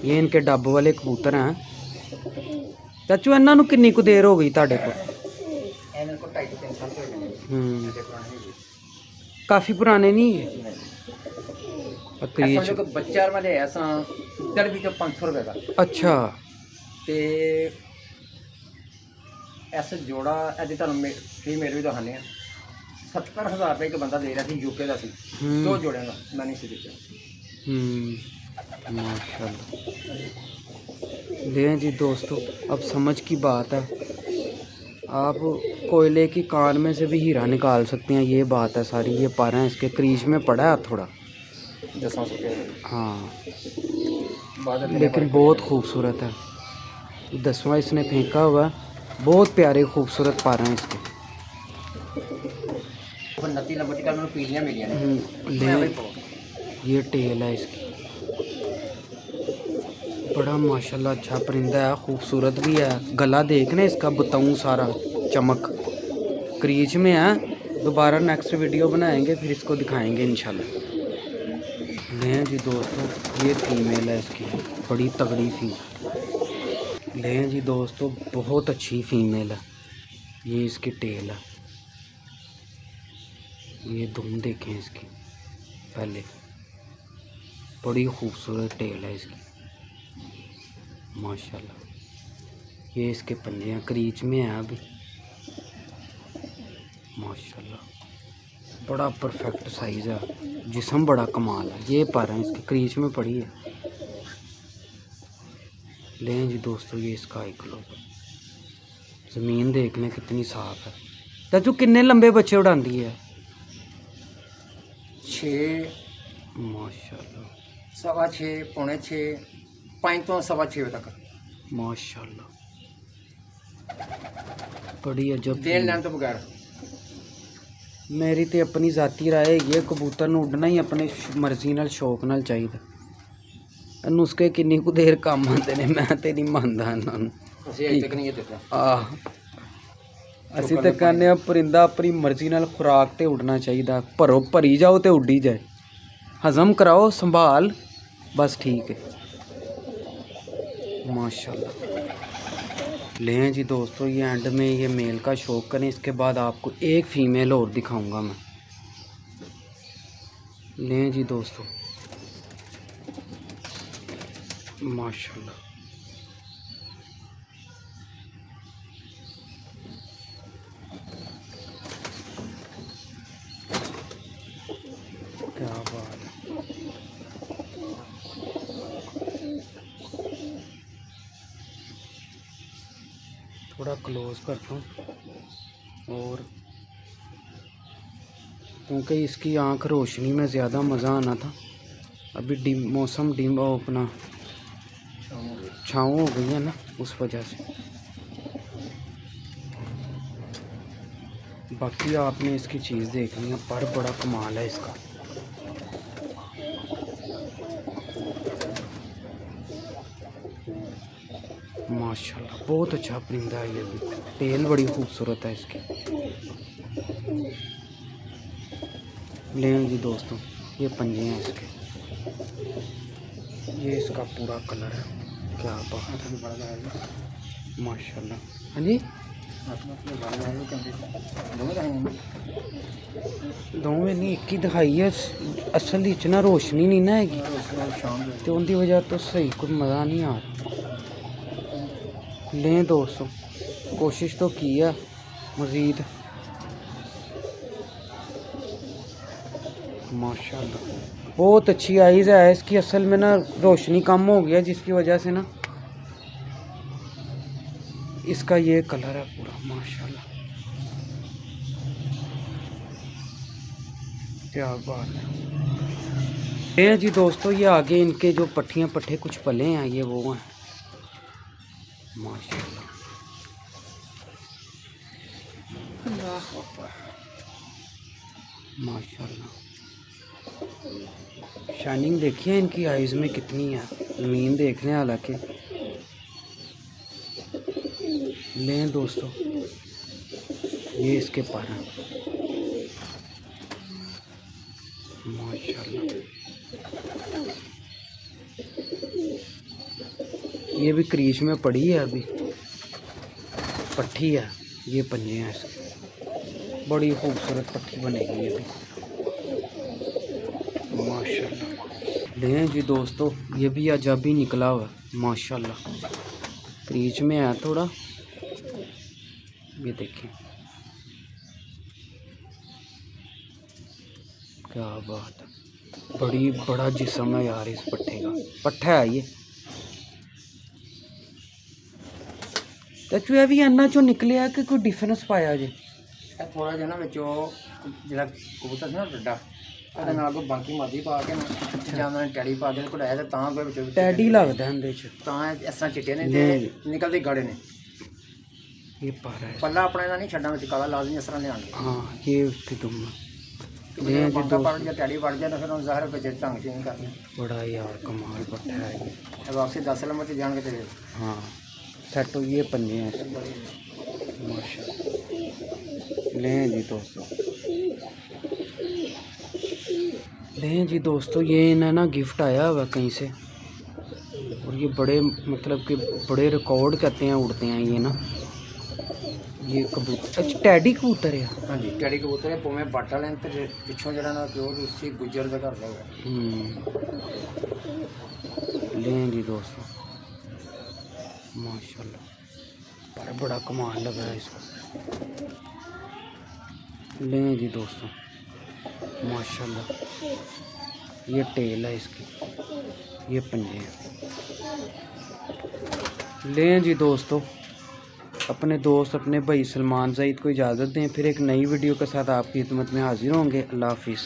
Speaker 1: ये इनके डब वाले कबूतर हैं। चाचू इन्हां नूं किन्नी कुछ देर हो गई तुहाडे कोल? काफ़ी पुराने नहीं है।
Speaker 2: ऐसा जो कि बच्चा वाले ऐसा दर भी तो 500 रुपए का।
Speaker 1: अच्छा
Speaker 2: ते ऐसे जोड़ा ऐसे तुहानूं फीमेल भी दिखाने हैं। 70,000 रुपये एक बंदा दे रहा थी यूके का सी। 2 जोड़े का मैंने से दिया।
Speaker 1: माशाल्लाह। लें जी दोस्तों, अब समझ की बात है, आप कोयले की कान में से भी हीरा निकाल सकते हैं, ये बात है सारी। ये पर हैं इसके क्रीज में पड़ा है थोड़ा। हाँ लेकिन बहुत खूबसूरत है। 10वां इसने फेंका हुआ है। बहुत प्यारे खूबसूरत पर हैं इसके। ये टेल है इसकी। बड़ा माशाल्लाह अच्छा परिंदा है, खूबसूरत भी है। गला देखना इसका, बताऊँ सारा चमक क्रीज में है। दोबारा नेक्स्ट वीडियो बनाएंगे, फिर इसको दिखाएंगे इंशाल्लाह। लें जी दोस्तों, ये फीमेल है इसकी, बड़ी तगड़ी फीमेल। लें जी दोस्तों, बहुत अच्छी फीमेल है। ये इसकी टेल है, ये दुम देखें इसकी पहले, बड़ी खूबसूरत टेल है इसकी माशाल्लाह। ये इसके पंजे हैं, क्रीच में है अभी माशाल्लाह। बड़ा परफेक्ट साइज़ है, जिस्म बड़ा कमाल है। ये पर हैं इसकी क्रीच में पड़ी है। लें जी दोस्तों, ये इसका आई क्लोज। ज़मीन देख लें कितनी साफ़ है। चाचू कितने लंबे बच्चे उड़ाती है?
Speaker 2: 6
Speaker 1: माशाल्लाह,
Speaker 2: 6.25 पौने 6 5 तो 6.25 तक
Speaker 1: माशाल्लाह। बड़ी अजब
Speaker 2: देन लेन तो बगैर।
Speaker 1: मेरी तो अपनी ज़ाती राय है, ये कबूतर नूं उड़ना ही अपने मर्जी नाल शौक नाल चाहिए। नुस्खे किन्नी कुछ देर काम आते ने, मैं तो नहीं मानता इन्हां नूं। ਅਸੀਂ ਤਾਂ ਕਹਿੰਦੇ ਆ परिंदा अपनी मर्जी नाल खुराक ते उड़ना चाहिए। भरो भरी जाओ तो उड़ी जाए, हजम कराओ संभाल, बस ठीक है माशाल्लाह। लें जी दोस्तों, ये एंड में ये मेल का शौक करें, इसके बाद आपको एक फ़ीमेल और दिखाऊंगा मैं। लें जी दोस्तों माशाल्लाह। क्या बात है। थोड़ा क्लोज करता हूँ, और क्योंकि इसकी आंख रोशनी में ज़्यादा मज़ा आना था। अभी डिम मौसम डिम अपना छाँव हो गई है ना, उस वजह से। बाकी आपने इसकी चीज़ देखनी है, पर बड़ा कमाल है इसका। माशाल्लाह बहुत अच्छा परिंदा है ये भी। टेल बड़ी खूबसूरत है इसकी। लें जी दोस्तों, ये पंजे हैं इसके, ये इसका पूरा कलर है। क्या बात है माशाल्लाह। हाँ जी, दोवें नहीं एक ही दिखाई है। असल इच ना रोशनी नहीं ना हैगी, तो उनकी वजह तो सही कोई मज़ा नहीं आ रहा। लें दोस्तों, कोशिश तो की है मज़ीद माशाल्लाह। बहुत अच्छी आइज़ है इसकी। असल में ना रोशनी कम हो गया, जिसकी वजह से ना इसका ये कलर है पूरा माशाल्लाह। क्या बात है। ये जी दोस्तों, ये आगे इनके जो पट्ठियाँ पट्ठे कुछ पले हैं, ये वो हैं माशाल्लाह। माशाल्लाह शाइनिंग देखिए इनकी आइज़ में कितनी है। ज़मीन देख लें हालांकि। लें दोस्तों, ये इसके पर हैं माशाल्लाह। ये भी क्रीज में पड़ी है, अभी पट्ठी है। ये पंजे हैं इसके, बड़ी खूबसूरत पट्ठी बनेगी ये भी माशाल्लाह। लें जी दोस्तों, ये भी अजाबी निकला हुआ है माशाल्लाह। क्रीज में है थोड़ा, ये देखें क्या बात है। बड़ा जिस्म है यार इस पट्ठे का। पट्ठा है ये चाचू, भी अन्ना चो निकलिया कि कोई डिफरेंस पाया जे?
Speaker 2: थोड़ा जिहा ना विचों जिहड़ा कबूतर सी ना डड्डा ਉਹਦੇ ਨਾਲ ਕੋਈ ਬਾਂਕੀ ਮਾਦੀ ਪਾ ਕੇ ਨਾ ਜਾਂ ਮੈਂ ਟੈਡੀ ਪਾ ਕੇ ਕਢਾਇਆ ਤੇ ਤਾਂ ਕੋਈ ਵਿੱਚੋਂ
Speaker 1: ਟੈਡੀ ਲੱਗਦਾ ਇਹਦੇ ਚ,
Speaker 2: ਤਾਂ ਇਸ ਤਰ੍ਹਾਂ ਚਿੱਟੇ ਨੇ ਤੇ ਨਿਕਲਦੇ ਗਾੜੇ ਨੇ।
Speaker 1: ਇਹ ਪਾਰਾ ਹੈ
Speaker 2: ਪੱਲਾ ਆਪਣਾ ਇਹਦਾ ਨਹੀਂ ਛੱਡਾਂ ਵਿੱਚ ਕਾਲਾ ਲਾਜ਼ਮੀ ਇਸ ਤਰ੍ਹਾਂ ਲਿਆਉਣਾ।
Speaker 1: ਹਾਂ ਇਹ ਉੱਥੇ ਤੁਮ
Speaker 2: ਜੇ ਬਾਂਕਾ ਪੜ ਜਾਂ ਟੈਡੀ ਵੜ ਜਾਏ ਤਾਂ ਫਿਰ ਉਹ ਜ਼ਾਹਿਰ ਵਿੱਚ ਢੰਗ ਚੇਂਜ ਕਰਨੀ।
Speaker 1: बड़ा यार कमाल पट्टा है ये।
Speaker 2: अब वापसी 10 नंबर से जान के तेरे
Speaker 1: हाँ सेट हो ये पंजे हैं इसके माशाल्लाह। लें जी दोस्तों, लें जी दोस्तों, ये इन्हें ना गिफ्ट आया हुआ कहीं से, और ये बड़े मतलब कि बड़े रिकॉर्ड करते हैं, उड़ते हैं ये ना। ये कबूतर अच्छा टैडी कबूतर है।
Speaker 2: हाँ जी टैडी कबूतर है। पोमे बाटा लें तो पिछों जरा ना प्योर उससे गुजर का कर लगा।
Speaker 1: लें जी दोस्तों माशाल्लाह, पर बड़ा कमाल लगा है इसको। लें जी दोस्तों माशाल्लाह, ये टेल है इसकी, ये पंजे हैं। लें जी दोस्तों, अपने दोस्त अपने भाई सलमान ज़ईद को इजाज़त दें। फिर एक नई वीडियो के साथ आपकी खिदमत में हाजिर होंगे। अल्लाह हाफिज़।